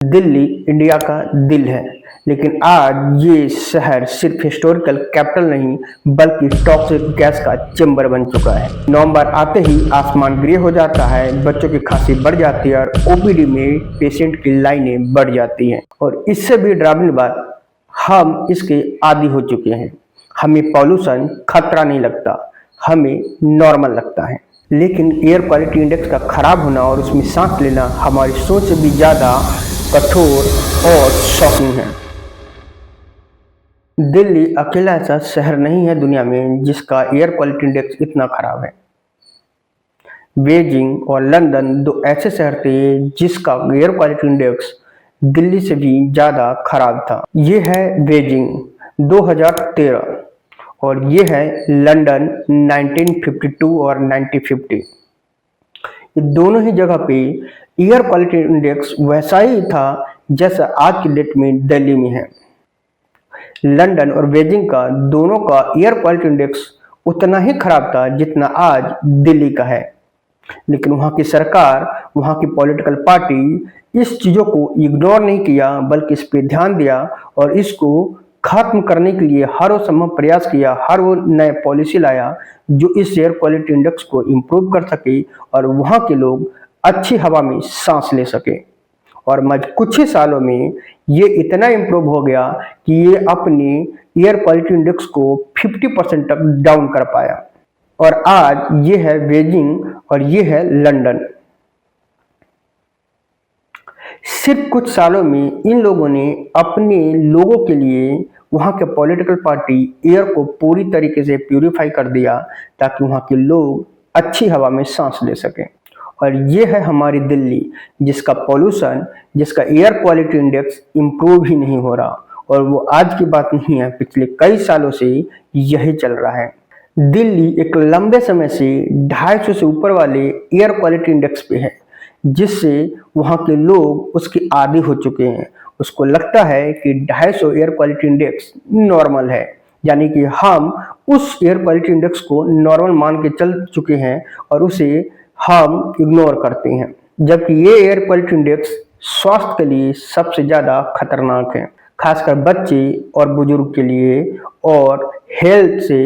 Delhi India का दिल है, लेकिन आज ये शहर सिर्फ हिस्टोरिकल कैपिटल नहीं बल्कि टॉक्सिक गैस का चेंबर बन चुका है। नवंबर आते ही आसमान ग्रे हो जाता है, बच्चों की खांसी बढ़ जाती है और ओपीडी में पेशेंट की लाइनें बढ़ जाती हैं। और इससे भी डरावनी बात, हम इसके आदी हो चुके हैं। हमें पॉल्यूशन खतरा नहीं लगता, हमें नॉर्मल लगता है। लेकिन एयर क्वालिटी इंडेक्स का खराब होना और उसमें सांस लेना हमारी सोच से भी ज़्यादा कठोर और शॉकिंग है। दिल्ली अकेला ऐसा शहर नहीं है दुनिया में जिसका एयर क्वालिटी इंडेक्स इतना खराब है। बीजिंग और लंदन दो ऐसे शहर थे जिसका एयर क्वालिटी इंडेक्स दिल्ली से भी ज़्यादा खराब था। ये है बीजिंग 2013 और ये है लंदन 1952 और 1950। ये दोनों ही जगह पे एयर क्वालिटी इंडेक्स वैसा ही था जैसा आज की डेट में दिल्ली में है। लंदन और बीजिंग का दोनों का एयर क्वालिटी इंडेक्स उतना ही खराब था जितना आज दिल्ली का है। लेकिन वहाँ की सरकार, वहाँ की पॉलिटिकल पार्टी इस चीज़ों को इग्नोर नहीं किया बल्कि इस पे ध्यान दिया और इसको खत्म करने के लिए हर वो संभव प्रयास किया, हर वो नए पॉलिसी लाया जो इस एयर क्वालिटी इंडेक्स को इम्प्रूव कर सके और वहाँ के लोग अच्छी हवा में सांस ले सके। और कुछ ही सालों में ये इतना इम्प्रूव हो गया कि ये अपने एयर क्वालिटी इंडेक्स को 50% तक डाउन कर पाया। और आज ये है बीजिंग और ये है लंदन। सिर्फ कुछ सालों में इन लोगों ने अपने लोगों के लिए, वहाँ के पॉलिटिकल पार्टी एयर को पूरी तरीके से प्यूरिफाई कर दिया ताकि वहाँ के लोग अच्छी हवा में सांस ले सकें। और ये है हमारी दिल्ली जिसका पॉल्यूशन, जिसका एयर क्वालिटी इंडेक्स इम्प्रूव ही नहीं हो रहा। और वो आज की बात नहीं है, पिछले कई सालों से यही चल रहा है। दिल्ली एक लंबे समय से 250 से ऊपर वाले एयर क्वालिटी इंडेक्स पे है, जिससे वहाँ के लोग उसके आदी हो चुके हैं। उसको लगता है कि 250 एयर क्वालिटी इंडेक्स नॉर्मल है, यानी कि हम उस एयर क्वालिटी इंडेक्स को नॉर्मल मान के चल चुके हैं और उसे हम इग्नोर करते हैं। जबकि ये एयर क्वालिटी इंडेक्स स्वास्थ्य के लिए सबसे ज़्यादा खतरनाक है, खासकर बच्चे और बुजुर्ग के लिए और हेल्थ से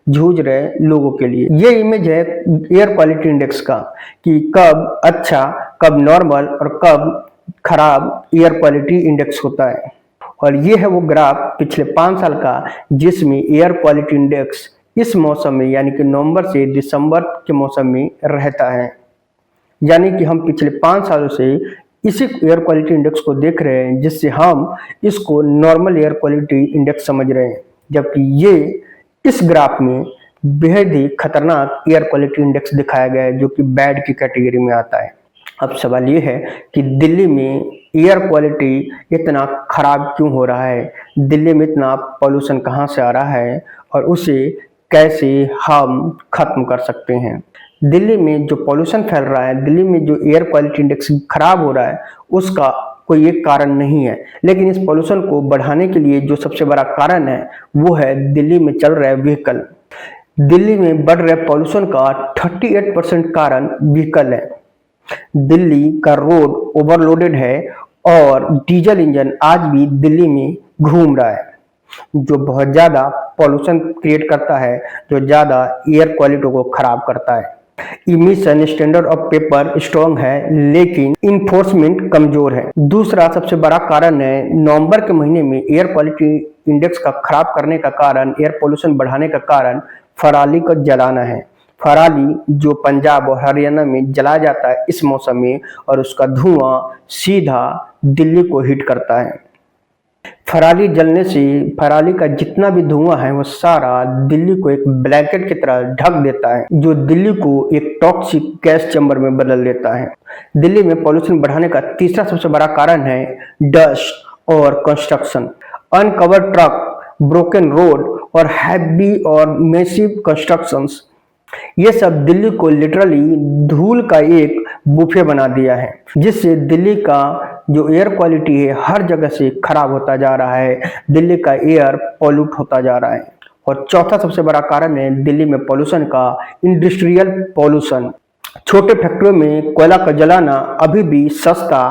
जूझ रहे लोगों के लिए। ये इमेज है एयर क्वालिटी इंडेक्स का कि कब अच्छा, कब नॉर्मल और कब खराब एयर क्वालिटी इंडेक्स होता है। और ये है वो ग्राफ पिछले 5 साल का जिसमें एयर क्वालिटी इंडेक्स इस मौसम में यानी कि नवंबर से दिसंबर के मौसम में रहता है। यानी कि हम पिछले 5 सालों से इसी एयर क्वालिटी इंडेक्स को देख रहे हैं, जिससे हम इसको नॉर्मल एयर क्वालिटी इंडेक्स समझ रहे हैं। जबकि ये इस ग्राफ में बेहद ही खतरनाक एयर क्वालिटी इंडेक्स दिखाया गया है जो कि बैड की कैटेगरी में आता है। अब सवाल ये है कि दिल्ली में एयर क्वालिटी इतना खराब क्यों हो रहा है, दिल्ली में इतना पॉल्यूशन कहाँ से आ रहा है और उसे कैसे हम खत्म कर सकते हैं। दिल्ली में जो पॉल्यूशन फैल रहा है, दिल्ली में जो एयर क्वालिटी इंडेक्स खराब हो रहा है, उसका कोई एक कारण नहीं है। लेकिन इस पॉल्यूशन को बढ़ाने के लिए जो सबसे बड़ा कारण है वो है दिल्ली में चल रहे व्हीकल। दिल्ली में बढ़ रहे पॉल्यूशन का 38% कारण व्हीकल है। दिल्ली का रोड ओवरलोडेड है और डीजल इंजन आज भी दिल्ली में घूम रहा है, जो बहुत ज़्यादा पॉल्यूशन क्रिएट करता है, जो ज़्यादा एयर क्वालिटी को खराब करता है। Emission standard of paper strong है लेकिन इन्फोर्समेंट कमजोर है। दूसरा सबसे बड़ा कारण है नवंबर के महीने में एयर क्वालिटी इंडेक्स का खराब करने का कारण, एयर पोल्यूशन बढ़ाने का कारण पराली को जलाना है। पराली जो पंजाब और हरियाणा में जलाया जाता है इस मौसम में, और उसका धुआं सीधा दिल्ली को हिट करता है। पराली जलने से पराली का जितना भी धुआं है वो सारा दिल्ली को एक ब्लैंकेट की तरह ढक देता है, जो दिल्ली को एक टॉक्सिक गैस चैम्बर में बदल देता है। दिल्ली में पॉल्यूशन बढ़ाने का तीसरा सबसे बड़ा कारण है डस्ट और construction. Uncovered truck, broken road और हैवी और मैसिव कंस्ट्रक्शंस, ये सब दिल्ली को लिटरली धूल का एक बुफे बना दिया है, जिससे दिल्ली का जो एयर क्वालिटी है हर जगह से खराब होता जा रहा है। दिल्ली का एयर पॉल्यूट होता जा रहा है। और चौथा सबसे बड़ा कारण है दिल्ली में पॉल्यूशन का इंडस्ट्रियल पॉल्यूशन। छोटे फैक्ट्रियों में कोयला का जलाना अभी भी सस्ता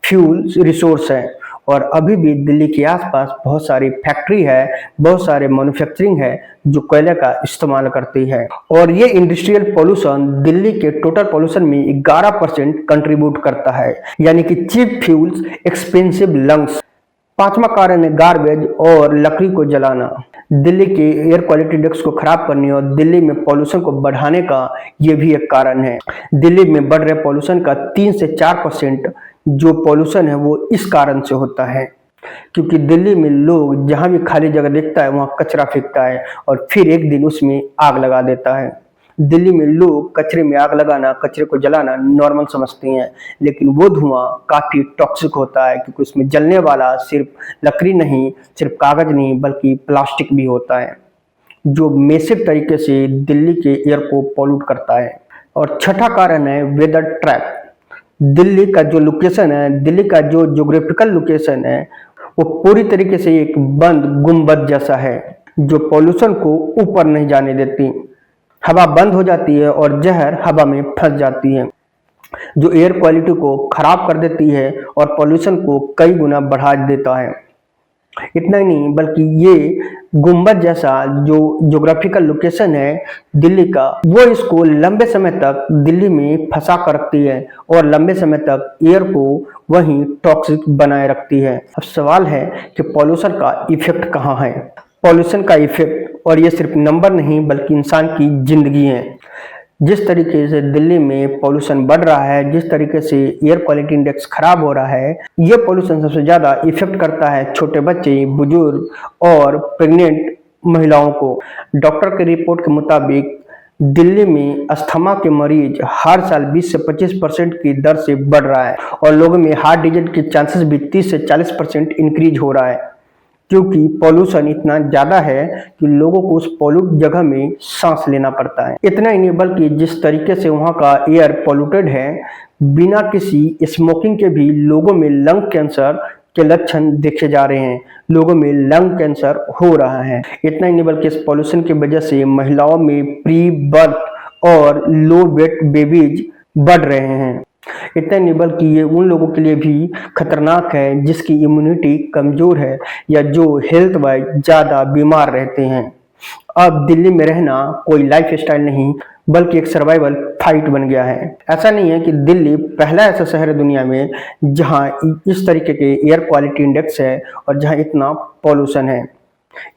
फ्यूल रिसोर्स है और अभी भी दिल्ली के आसपास बहुत सारी फैक्ट्री है, बहुत सारे मैन्युफैक्चरिंग है जो कोयले का इस्तेमाल करती है और ये इंडस्ट्रियल पोल्यूशन दिल्ली के टोटल पोल्यूशन में 11% कंट्रीब्यूट करता है, यानी कि चीप फ्यूल्स, एक्सपेंसिव लंग्स। पांचवा कारण है गार्बेज और लकड़ी को जलाना। दिल्ली के एयर क्वालिटी इंडेक्स को खराब करने और दिल्ली में पॉल्यूशन को बढ़ाने का ये भी एक कारण है। दिल्ली में बढ़ रहे पॉल्यूशन का 3 से 4% जो पॉल्यूशन है वो इस कारण से होता है, क्योंकि दिल्ली में लोग जहां भी खाली जगह देखता है वहां कचरा फेंकता है और फिर एक दिन उसमें आग लगा देता है। दिल्ली में लोग कचरे में आग लगाना, कचरे को जलाना नॉर्मल समझते हैं, लेकिन वो धुआं काफी टॉक्सिक होता है क्योंकि उसमें जलने वाला सिर्फ लकड़ी नहीं, सिर्फ कागज नहीं, बल्कि प्लास्टिक भी होता है जो मैसिव तरीके से दिल्ली के एयर को पॉल्यूट करता है। और छठा कारण है वेदर ट्रैप। दिल्ली का जो लोकेशन है, दिल्ली का जो ज्योग्राफिकल लोकेशन है वो पूरी तरीके से एक बंद गुंबद जैसा है जो पॉल्यूशन को ऊपर नहीं जाने देती। हवा बंद हो जाती है और जहर हवा में फंस जाती है जो एयर क्वालिटी को खराब कर देती है और पॉल्यूशन को कई गुना बढ़ा देता है। इतना ही नहीं बल्कि ये गुंबद जैसा जो ज्योग्राफिकल लोकेशन है दिल्ली का, वो इसको लंबे समय तक दिल्ली में फंसा कर रखती है और लंबे समय तक एयर को वहीं टॉक्सिक बनाए रखती है। अब सवाल है कि पॉल्यूशन का इफेक्ट कहाँ है। पॉल्यूशन का इफेक्ट, और ये सिर्फ नंबर नहीं बल्कि इंसान की जिंदगी है। जिस तरीके से दिल्ली में पॉल्यूशन बढ़ रहा है, जिस तरीके से एयर क्वालिटी इंडेक्स खराब हो रहा है, ये पॉल्यूशन सबसे ज्यादा इफेक्ट करता है छोटे बच्चे, बुजुर्ग और प्रेग्नेंट महिलाओं को। डॉक्टर की रिपोर्ट के मुताबिक दिल्ली में अस्थमा के मरीज हर साल 20 से 25% की दर से बढ़ रहा है और लोगों में हार्ट डिजीज के चांसेस भी 30 से 40% इंक्रीज हो रहा है, क्योंकि पॉल्यूशन इतना ज्यादा है कि लोगों को उस पॉल्यूट जगह में सांस लेना पड़ता है। इतना ही नहीं बल्कि जिस तरीके से वहाँ का एयर पॉल्यूटेड है, बिना किसी स्मोकिंग के भी लोगों में लंग कैंसर के लक्षण देखे जा रहे हैं, लोगों में लंग कैंसर हो रहा है। इतना ही नहीं बल्कि इस पॉल्यूशन की वजह से महिलाओं में प्री बर्थ और लो वेट बेबीज बढ़ रहे हैं। इतना नहीं बल्कि ये उन लोगों के लिए भी खतरनाक है जिसकी इम्यूनिटी कमजोर है या जो हेल्थ वाइज ज्यादा बीमार रहते हैं। अब दिल्ली में रहना कोई लाइफ स्टाइल नहीं बल्कि एक सर्वाइवल फाइट बन गया है। ऐसा नहीं है कि दिल्ली पहला ऐसा शहर है दुनिया में जहां इस तरीके के एयर क्वालिटी इंडेक्स है और जहां इतना पॉल्यूशन है।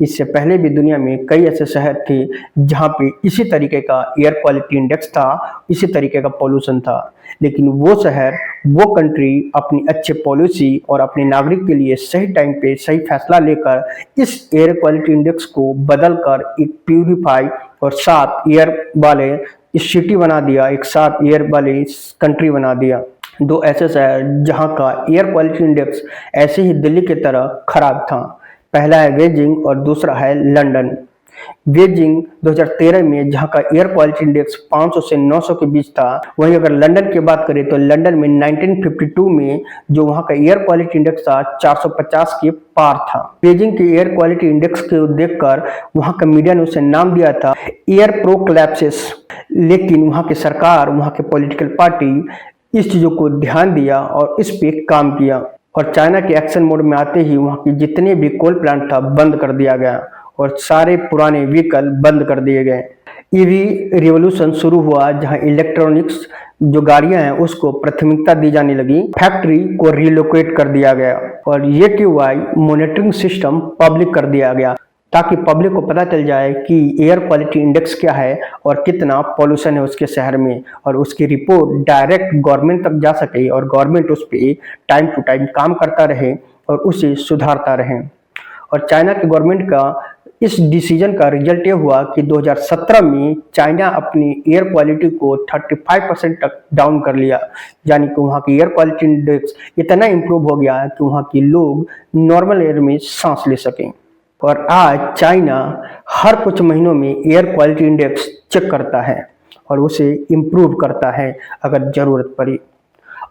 इससे पहले भी दुनिया में कई ऐसे शहर थे जहां पे इसी तरीके का एयर क्वालिटी इंडेक्स था, इसी तरीके का पॉल्यूशन था, लेकिन वो शहर, वो कंट्री अपनी अच्छे पॉलिसी और अपने नागरिक के लिए सही टाइम पे सही फैसला लेकर इस एयर क्वालिटी इंडेक्स को बदलकर एक प्यूरिफाई और साफ एयर वाले इस सिटी बना दिया, एक साफ एयर वाले कंट्री बना दिया। दो ऐसे शहर जहां का एयर क्वालिटी इंडेक्स ऐसे ही दिल्ली की तरह खराब था, पहला है बेजिंग और दूसरा है लंदन। बेजिंग 2013 में जहां का एयर क्वालिटी इंडेक्स 500 से 900 के बीच था, वहीं अगर लंदन की बात करें तो लंदन में 1952 में जो वहां का एयर क्वालिटी इंडेक्स था 450 के पार था। बेजिंग के एयर क्वालिटी इंडेक्स को देखकर वहां का मीडिया ने उसे नाम दिया था एयर प्रोक्लैप्सिस, लेकिन वहां की सरकार, वहां के पॉलिटिकल पार्टी इस चीजों को ध्यान दिया और इस पे काम किया और चाइना के एक्शन मोड में आते ही वहां के जितने भी कोल प्लांट था बंद कर दिया गया और सारे पुराने व्हीकल बंद कर दिए गए। ईवी रिवॉल्यूशन शुरू हुआ जहां इलेक्ट्रॉनिक्स जो गाड़ियां हैं उसको प्राथमिकता दी जाने लगी, फैक्ट्री को रिलोकेट कर दिया गया और ये QI मॉनिटरिंग सिस्टम पब्लिक कर दिया गया ताकि पब्लिक को पता चल जाए कि एयर क्वालिटी इंडेक्स क्या है और कितना पॉल्यूशन है उसके शहर में, और उसकी रिपोर्ट डायरेक्ट गवर्नमेंट तक जा सके और गवर्नमेंट उस पर टाइम टू टाइम काम करता रहे और उसे सुधारता रहे। और चाइना की गवर्नमेंट का इस डिसीजन का रिजल्ट ये हुआ कि 2017 में चाइना अपनी एयर क्वालिटी को 35% तक डाउन कर लिया, यानी कि वहाँ की एयर क्वालिटी इंडेक्स इतना इम्प्रूव हो गया कि वहाँ के लोग नॉर्मल एयर में सांस ले सकें। और आज चाइना हर कुछ महीनों में एयर क्वालिटी इंडेक्स चेक करता है और उसे इम्प्रूव करता है अगर जरूरत पड़ी।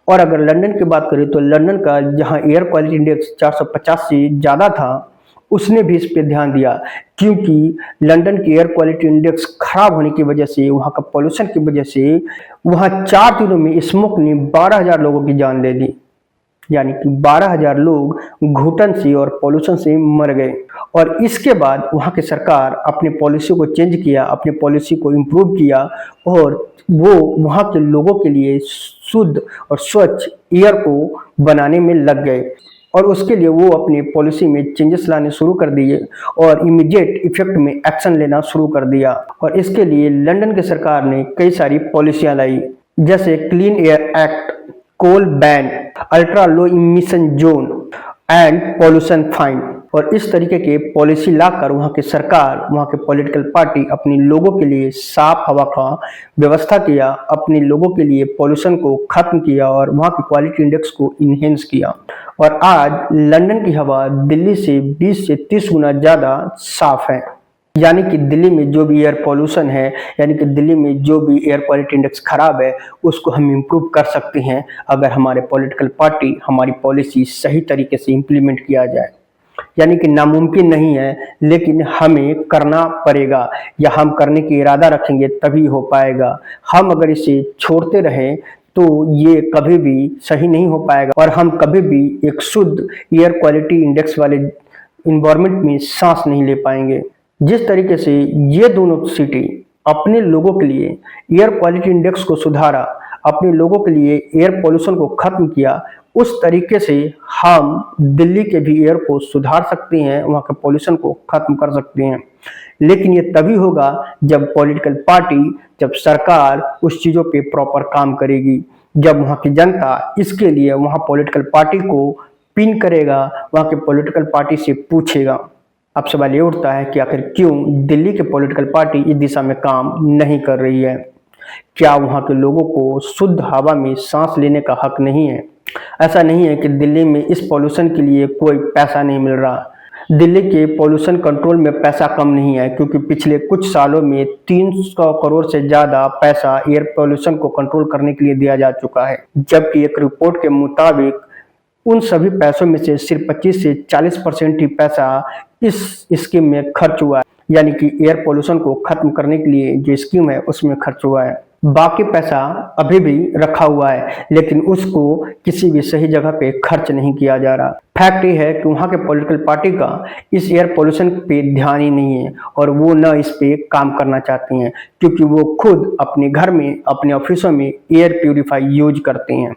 और अगर लंदन की बात करें तो लंदन का जहां एयर क्वालिटी इंडेक्स 450 से ज़्यादा था, उसने भी इस पे ध्यान दिया, क्योंकि लंदन की एयर क्वालिटी इंडेक्स खराब होने की वजह से, वहाँ का पॉल्यूशन की वजह से, वहाँ 4 दिनों में स्मोक ने 12,000 लोगों की जान ले ली। यानी कि 12,000 लोग घुटन से और पॉल्यूशन से मर गए। और इसके बाद वहाँ की सरकार अपनी पॉलिसी को चेंज किया, अपनी पॉलिसी को इम्प्रूव किया और वो वहाँ के लोगों के लिए शुद्ध और स्वच्छ एयर को बनाने में लग गए। और उसके लिए वो अपनी पॉलिसी में चेंजेस लाने शुरू कर दिए और इमीडिएट इफेक्ट में एक्शन लेना शुरू कर दिया। और इसके लिए लंदन की सरकार ने कई सारी पॉलिसियां लाई, जैसे clean air act, coal ban, ultra low emission zone and pollution fine. और इस तरीके के पॉलिसी लाकर वहाँ की सरकार, वहाँ के पॉलिटिकल पार्टी अपने लोगों के लिए साफ हवा का व्यवस्था किया, अपने लोगों के लिए पॉल्यूशन को खत्म किया और वहाँ की क्वालिटी इंडेक्स को इन्हेंस किया। और आज लंदन की हवा दिल्ली से 20 से 30 गुना ज़्यादा साफ है। यानी कि दिल्ली में जो भी एयर पॉल्यूशन है, यानी कि दिल्ली में जो भी एयर क्वालिटी इंडेक्स खराब है, उसको हम इम्प्रूव कर सकते हैं अगर हमारे पॉलिटिकल पार्टी, हमारी पॉलिसी सही तरीके से इम्प्लीमेंट किया जाए। यानी कि नामुमकिन नहीं है, लेकिन हमें करना पड़ेगा या हम करने की इरादा रखेंगे तभी हो पाएगा। हम अगर इसे छोड़ते रहें तो ये कभी भी सही नहीं हो पाएगा और हम कभी भी एक शुद्ध एयर क्वालिटी इंडेक्स वाले इन्वायरमेंट में सांस नहीं ले पाएंगे। जिस तरीके से ये दोनों सिटी अपने लोगों के लिए एयर क्वालिटी इंडेक्स को सुधारा, अपने लोगों के लिए एयर पोल्यूशन को खत्म किया, उस तरीके से हम दिल्ली के भी एयर को सुधार सकते हैं, वहाँ के पोल्यूशन को खत्म कर सकते हैं। लेकिन ये तभी होगा जब पॉलिटिकल पार्टी, जब सरकार उस चीज़ों पे प्रॉपर काम करेगी, जब वहाँ की जनता इसके लिए वहाँ पॉलिटिकल पार्टी को पिन करेगा, वहाँ के पॉलिटिकल पार्टी से पूछेगा। अब सवाल ये उठता है कि आखिर क्यों दिल्ली के पॉलिटिकल पार्टी इस दिशा में काम नहीं कर रही है? क्या वहाँ के लोगों को शुद्ध हवा में सांस लेने का हक नहीं है? ऐसा नहीं है कि दिल्ली में इस पॉल्यूशन के लिए कोई पैसा नहीं मिल रहा। दिल्ली के पॉल्यूशन कंट्रोल में पैसा कम नहीं है, क्योंकि पिछले कुछ सालों में 300 करोड़ से ज़्यादा पैसा एयर पॉल्यूशन को कंट्रोल करने के लिए दिया जा चुका है। जबकि एक रिपोर्ट के मुताबिक उन सभी पैसों में से सिर्फ 25 से 40% ही पैसा इस स्कीम में खर्च हुआ है। यानी कि एयर पोल्यूशन को खत्म करने के लिए जो स्कीम है उसमें खर्च हुआ है। बाकी पैसा अभी भी रखा हुआ है, लेकिन उसको किसी भी सही जगह पे खर्च नहीं किया जा रहा। फैक्ट ये है कि वहाँ के पॉलिटिकल पार्टी का इस एयर पोल्यूशन पे ध्यान ही नहीं है और वो न इस पे काम करना चाहती हैं, क्योंकि वो खुद अपने घर में, अपने ऑफिसों में एयर प्यूरिफाई यूज करते हैं।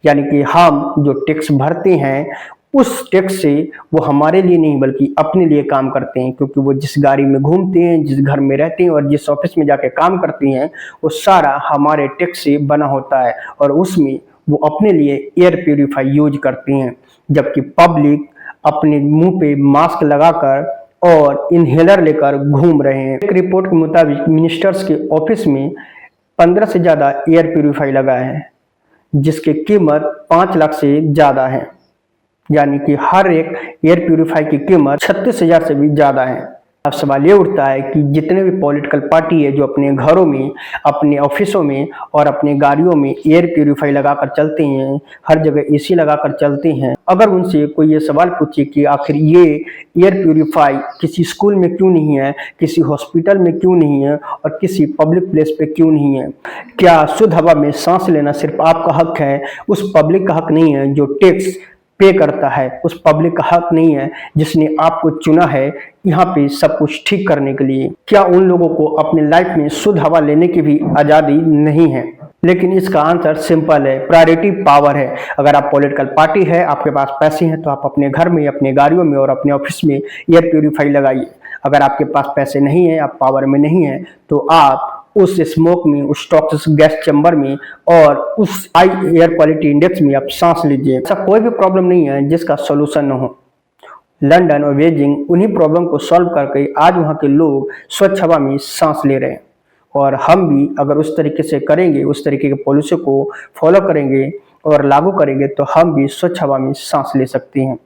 यानी कि हम जो टैक्स भरते हैं उस टैक्स से वो हमारे लिए नहीं बल्कि अपने लिए काम करते हैं, क्योंकि वो जिस गाड़ी में घूमते हैं, जिस घर में रहते हैं और जिस ऑफिस में जाके काम करते हैं, वो सारा हमारे टैक्स से बना होता है और उसमें वो अपने लिए एयर प्यूरिफाई यूज करते हैं। जबकि पब्लिक अपने मुंह पे मास्क लगाकर और इनहेलर लेकर घूम रहे हैं। एक रिपोर्ट के मुताबिक मिनिस्टर्स के ऑफिस में 15 से ज़्यादा एयर प्यूरिफाई लगा है, जिसकी कीमत 5 लाख से ज़्यादा है। यानी कि हर एक एयर प्यूरिफाई की कीमत 36,000 से भी ज़्यादा है। अब सवाल ये उठता है कि जितने भी पॉलिटिकल पार्टी है जो अपने घरों में, अपने ऑफिसों में और अपने गाड़ियों में एयर प्यूरिफाई लगाकर चलते हैं, हर जगह एसी लगाकर चलते हैं, अगर उनसे कोई ये सवाल पूछे कि आखिर ये एयर प्यूरिफाई किसी स्कूल में क्यों नहीं है, किसी हॉस्पिटल में क्यों नहीं है और किसी पब्लिक प्लेस पे क्यों नहीं है? क्या शुद्ध हवा में सांस लेना सिर्फ आपका हक है, उस पब्लिक का हक नहीं है जो टैक्स पे करता है, उस पब्लिक का हक नहीं है जिसने आपको चुना है यहाँ पे सब कुछ ठीक करने के लिए? क्या उन लोगों को अपने लाइफ में शुद्ध हवा लेने की भी आज़ादी नहीं है? लेकिन इसका आंसर सिंपल है, प्रायोरिटी पावर है। अगर आप पॉलिटिकल पार्टी है, आपके पास पैसे हैं, तो आप अपने घर में, अपने गाड़ियों में और अपने ऑफिस में एयर प्यूरिफाई लगाइए। अगर आपके पास पैसे नहीं है, आप पावर में नहीं है, तो आप उस स्मोक में, उस टॉक्सिक गैस चैम्बर में और उस हाई एयर क्वालिटी इंडेक्स में आप सांस लीजिए। ऐसा कोई भी प्रॉब्लम नहीं है जिसका सोल्यूशन न हो। लंदन और बीजिंग उन्हीं प्रॉब्लम को सॉल्व करके आज वहाँ के लोग स्वच्छ हवा में सांस ले रहे हैं। और हम भी अगर उस तरीके से करेंगे, उस तरीके के पॉलिसी को फॉलो करेंगे और लागू करेंगे, तो हम भी स्वच्छ हवा में सांस ले सकते हैं।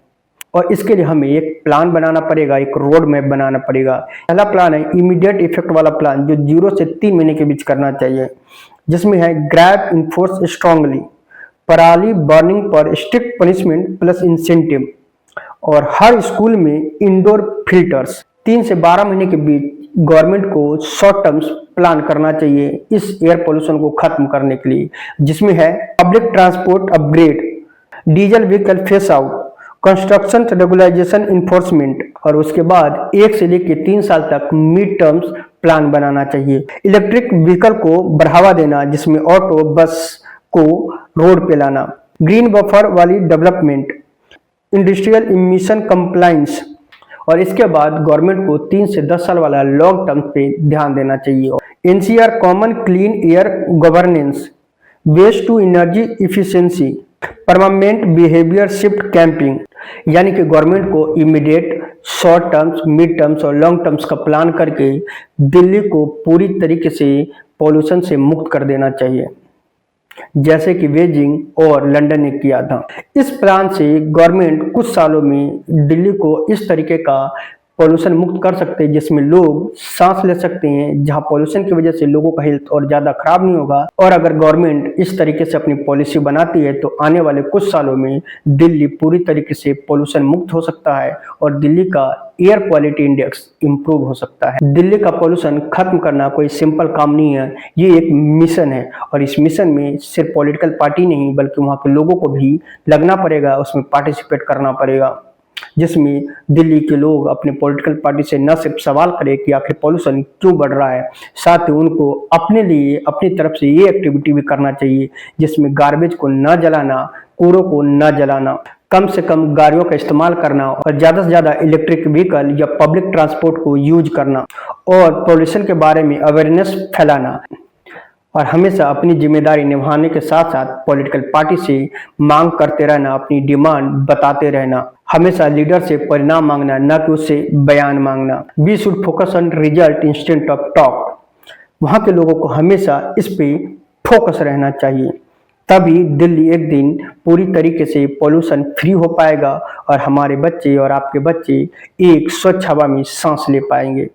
और इसके लिए हमें एक प्लान बनाना पड़ेगा, एक रोड मैप बनाना पड़ेगा। पहला प्लान है इमीडिएट इफेक्ट वाला प्लान, जो 0 से 3 महीने के बीच करना चाहिए, जिसमें है ग्रैब इन्फोर्स स्ट्रांगली, पराली बर्निंग पर स्ट्रिक्ट पनिशमेंट प्लस इंसेंटिव और हर स्कूल में इंडोर फिल्टर्स। 3 से 12 महीने के बीच गवर्नमेंट को शॉर्ट टर्म्स प्लान करना चाहिए इस एयर पोल्यूशन को खत्म करने के लिए, जिसमें है public transport upgrade, diesel vehicle face out, construction regularisation enforcement, और उसके बाद 1 से लेकर 3 साल तक मिड टर्म्स प्लान बनाना चाहिए। इलेक्ट्रिक व्हीकल को बढ़ावा देना, जिसमें ऑटो बस को रोड पे लाना, ग्रीन बफर वाली डेवलपमेंट, इंडस्ट्रियल इमिशन कंप्लाइंस, और इसके बाद गवर्नमेंट को 3 से 10 साल वाला लॉन्ग टर्म पे ध्यान देना चाहिए। NCR common clean air governance, waste to energy efficiency, permanent behaviour shift camping, यानी कि गवर्नमेंट को immediate short terms, mid terms और लॉन्ग टर्म्स का प्लान करके दिल्ली को पूरी तरीके से पॉल्यूशन से मुक्त कर देना चाहिए, जैसे कि बीजिंग और लंदन ने किया था। इस प्लान से गवर्नमेंट कुछ सालों में दिल्ली को इस तरीके का पॉल्यूशन मुक्त कर सकते हैं जिसमें लोग सांस ले सकते हैं, जहां पॉल्यूशन की वजह से लोगों का हेल्थ और ज्यादा खराब नहीं होगा। और अगर गवर्नमेंट इस तरीके से अपनी पॉलिसी बनाती है तो आने वाले कुछ सालों में दिल्ली पूरी तरीके से पॉल्यूशन मुक्त हो सकता है और दिल्ली का एयर क्वालिटी इंडेक्स इंप्रूव हो सकता है। दिल्ली का पॉल्यूशन खत्म करना कोई सिंपल काम नहीं है, ये एक मिशन है और इस मिशन में सिर्फ पॉलिटिकल पार्टी नहीं बल्कि वहाँ के लोगों को भी लगना पड़ेगा, उसमें पार्टिसिपेट करना पड़ेगा, जिसमें दिल्ली के लोग अपने पॉलिटिकल पार्टी से न सिर्फ सवाल करें कि आखिर पॉल्यूशन क्यों बढ़ रहा है, साथ ही उनको अपने लिए अपनी तरफ से ये एक्टिविटी भी करना चाहिए जिसमें गार्बेज को न जलाना, कूड़ों को न जलाना, कम से कम गाड़ियों का इस्तेमाल करना और ज़्यादा से ज़्यादा इलेक्ट्रिक व्हीकल या पब्लिक ट्रांसपोर्ट को यूज करना और पॉल्यूशन के बारे में अवेयरनेस फैलाना, और हमेशा अपनी जिम्मेदारी निभाने के साथ साथ पॉलिटिकल पार्टी से मांग करते रहना, अपनी डिमांड बताते रहना, हमेशा लीडर से परिणाम मांगना, न कि उससे बयान मांगना। We should focus on result instead of talk. वहाँ के लोगों को हमेशा इस पे फोकस रहना चाहिए, तभी दिल्ली एक दिन पूरी तरीके से पॉल्यूशन फ्री हो पाएगा और हमारे बच्चे और आपके बच्चे एक स्वच्छ हवा में सांस ले पाएंगे।